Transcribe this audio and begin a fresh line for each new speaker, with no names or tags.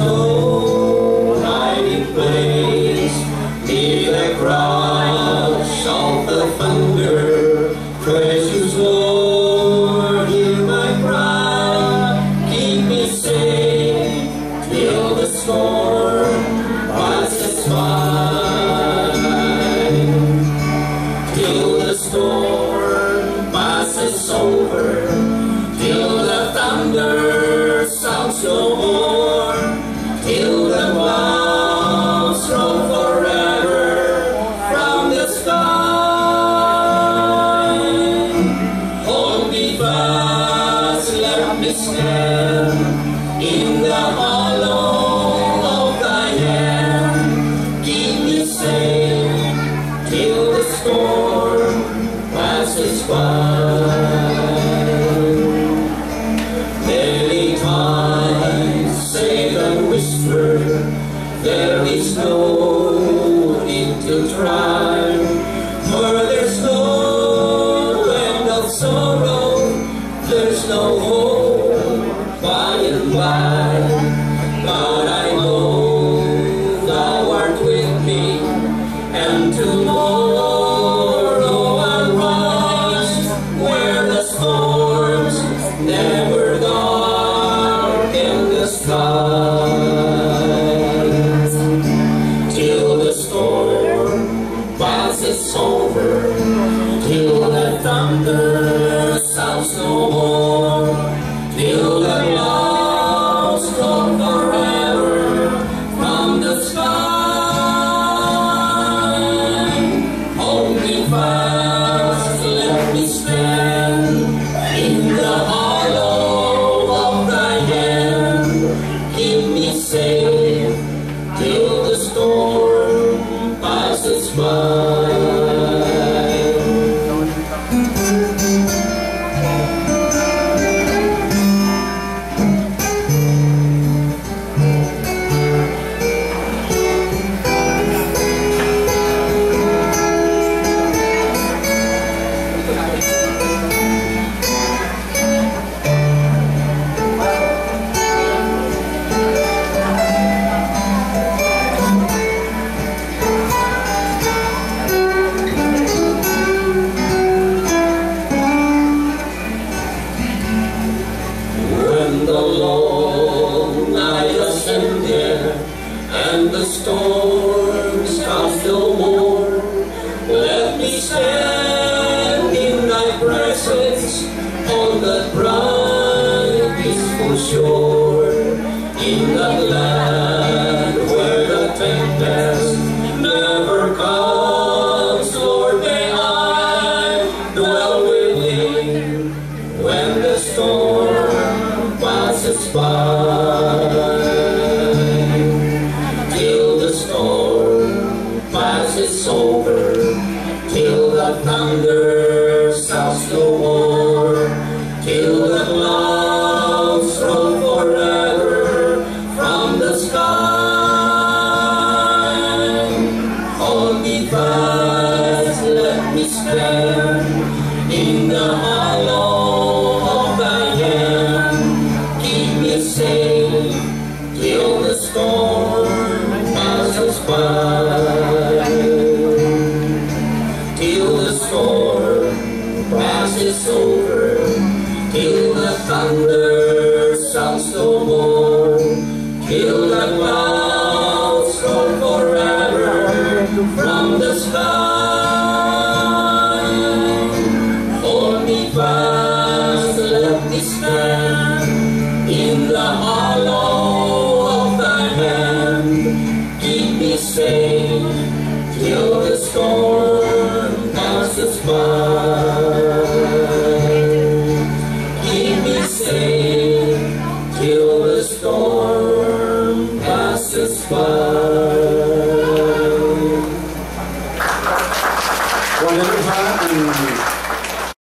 no hiding place. Near the crash of the thunder, precious Lord, hear my cry. Keep me safe till the storm passes by. Till the storm passes over, till the thunder sounds no more, till the clouds roll forever from the sky. Hold me fast, let me stand in the hollow of thy hand. Keep me safe till the storm passes by. Many times Satan whispered, there is no need to try, for there's no end of sorrow, there's no hope by and by. But I know thou art with me, and tomorrow I'll rise where the storms never darken the skies. Till the storm passes over, till the thunder sounds no more, till the clouds roll forever from the sky. Hold me fast, let me stand in the hollow of thy hand. Keep me safe till the storm passes by. When the long night has ended and the storms come no more, let me stand in thy presence on that bright peaceful shore, in that land where the tempest never comes. Lord, may I dwell within when the storm passes by. Till the storm passes over, till the thunder sounds no more, till the clouds roll forever from the sky. Hold me fast, let me stand in the hollow of thy hand. Keep me safe till the storm passes by. Till the storm passes over, till the thunder sounds no more, till the clouds roll forever from the sky. Hold me fast, let me stand in the hollow of thy hand. Keep me safe till the storm passes by. Keep me safe till the storm passes by.
Wala na ba ang